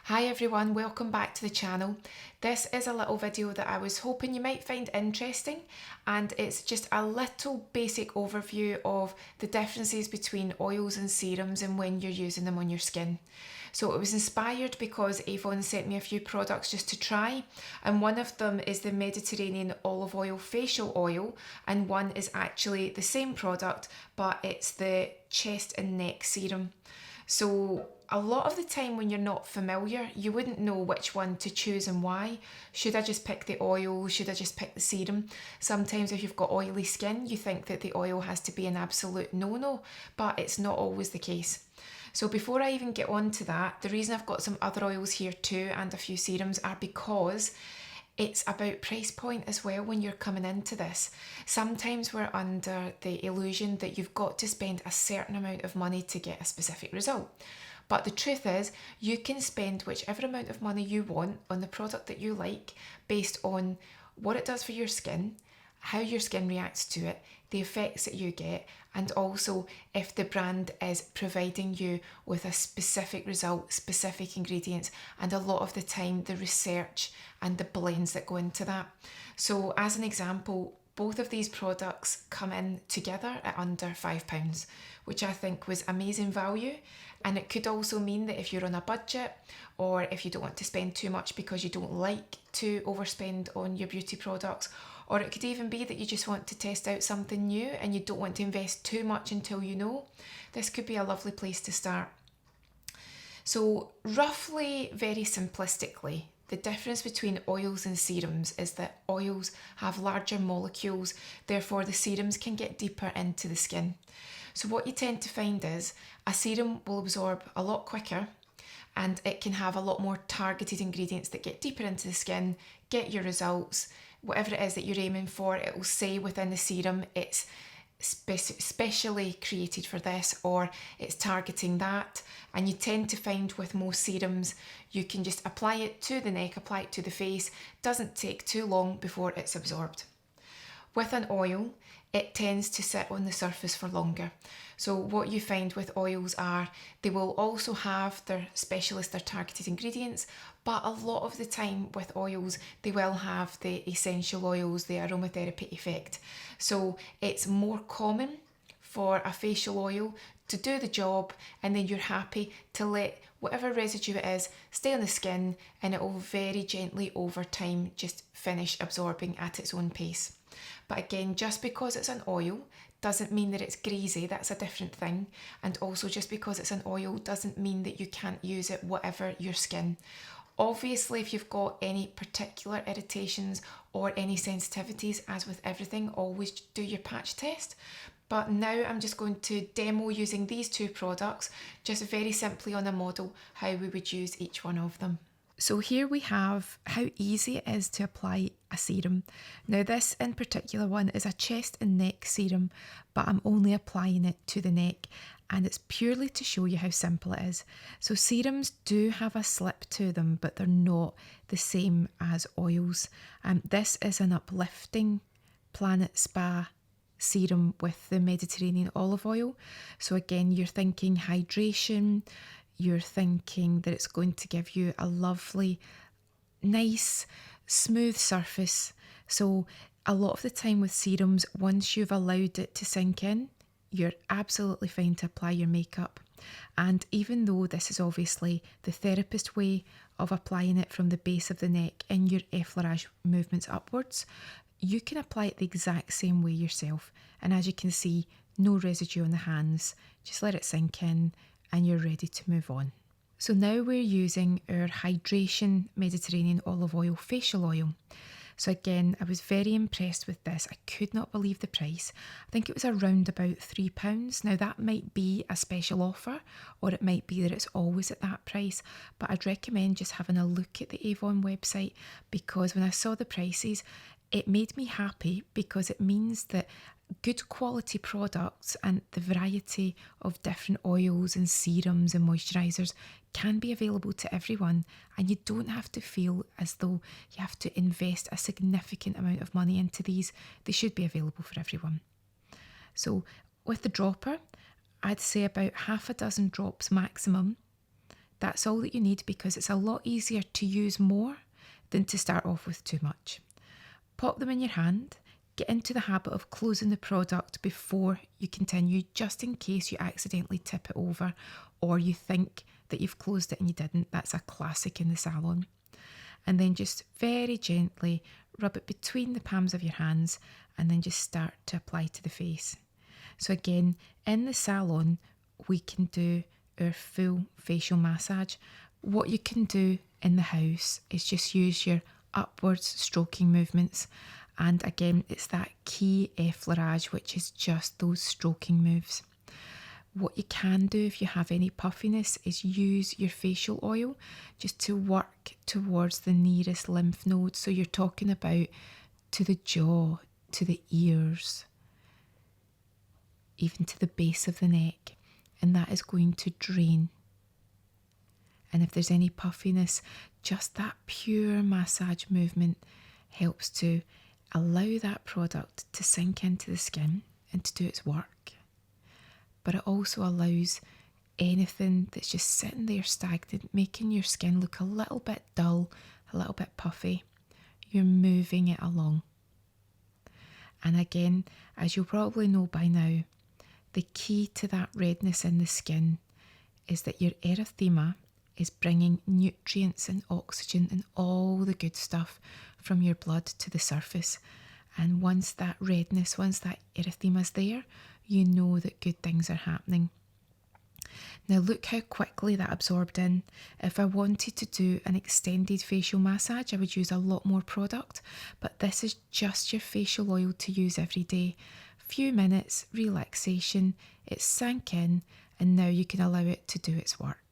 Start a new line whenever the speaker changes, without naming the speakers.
Hi everyone, welcome back to the channel. This is a little video that I was hoping you might find interesting, and it's just a little basic overview of the differences between oils and serums and when you're using them on your skin. So it was inspired because Avon sent me a few products just to try, and one of them is the Mediterranean olive oil facial oil, and one is actually the same product but it's the chest and neck serum. So a lot of the time when you're not familiar, you wouldn't know which one to choose and why. Should I just pick the oil? Should I just pick the serum? Sometimes if you've got oily skin, you think that the oil has to be an absolute no-no, but it's not always the case. So before I even get on to that, the reason I've got some other oils here too and a few serums are because it's about price point as well when you're coming into this. Sometimes we're under the illusion that you've got to spend a certain amount of money to get a specific result. But the truth is, you can spend whichever amount of money you want on the product that you like based on what it does for your skin, how your skin reacts to it, the effects that you get, and also if the brand is providing you with a specific result, specific ingredients, and a lot of the time the research and the blends that go into that. So as an example, both of these products come in together at under £5, which I think was amazing value. And it could also mean that if you're on a budget, or if you don't want to spend too much because you don't like to overspend on your beauty products, or it could even be that you just want to test out something new and you don't want to invest too much until you know, this could be a lovely place to start. So roughly, very simplistically, the difference between oils and serums is that oils have larger molecules, therefore the serums can get deeper into the skin. So what you tend to find is a serum will absorb a lot quicker, and it can have a lot more targeted ingredients that get deeper into the skin, get your results. Whatever it is that you're aiming for, it will say within the serum it's specially created for this, or it's targeting that. And you tend to find with most serums, you can just apply it to the neck, apply it to the face. Doesn't take too long before it's absorbed. With an oil, it tends to sit on the surface for longer. So what you find with oils are they will also have their specialist, their targeted ingredients, but a lot of the time with oils, they will have the essential oils, the aromatherapy effect. So it's more common for a facial oil to do the job, and then you're happy to let whatever residue it is stay on the skin, and it will very gently over time just finish absorbing at its own pace. But again, just because it's an oil doesn't mean that it's greasy, that's a different thing. And also just because it's an oil doesn't mean that you can't use it whatever your skin. Obviously, if you've got any particular irritations or any sensitivities, as with everything, always do your patch test. But now I'm just going to demo using these two products, just very simply on a model, how we would use each one of them. So here we have how easy it is to apply a serum. Now this in particular one is a chest and neck serum, but I'm only applying it to the neck, and it's purely to show you how simple it is. So serums do have a slip to them, but they're not the same as oils. This is an uplifting Planet Spa serum with the Mediterranean olive oil. So again, you're thinking hydration, you're thinking that it's going to give you a lovely, nice, smooth surface. So a lot of the time with serums, once you've allowed it to sink in, you're absolutely fine to apply your makeup. And even though this is obviously the therapist way of applying it from the base of the neck in your effleurage movements upwards, you can apply it the exact same way yourself. And as you can see, no residue on the hands. Just let it sink in and you're ready to move on. So now we're using our Hydration Mediterranean Olive Oil Facial Oil. So again, I was very impressed with this. I could not believe the price. I think it was around about £3. Now that might be a special offer, or it might be that it's always at that price, but I'd recommend just having a look at the Avon website, because when I saw the prices, it made me happy, because it means that good quality products and the variety of different oils and serums and moisturisers can be available to everyone, and you don't have to feel as though you have to invest a significant amount of money into these. They should be available for everyone. So with the dropper, I'd say about half a dozen drops maximum. That's all that you need, because it's a lot easier to use more than to start off with too much. Pop them in your hand. Get into the habit of closing the product before you continue, just in case you accidentally tip it over or you think that you've closed it and you didn't. That's a classic in the salon. And then just very gently rub it between the palms of your hands and then just start to apply to the face. So again, in the salon, we can do our full facial massage. What you can do in the house is just use your upwards stroking movements. And again, it's that key effleurage, which is just those stroking moves. What you can do if you have any puffiness is use your facial oil just to work towards the nearest lymph node. So you're talking about to the jaw, to the ears, even to the base of the neck. And that is going to drain. And if there's any puffiness, just that pure massage movement helps to allow that product to sink into the skin and to do its work. But it also allows anything that's just sitting there stagnant, making your skin look a little bit dull, a little bit puffy. You're moving it along. And again, as you'll probably know by now, the key to that redness in the skin is that your erythema is bringing nutrients and oxygen and all the good stuff from your blood to the surface. And once that redness, once that erythema's there, you know that good things are happening. Now look how quickly that absorbed in. If I wanted to do an extended facial massage, I would use a lot more product, but this is just your facial oil to use every day. Few minutes, relaxation, it sank in, and now you can allow it to do its work.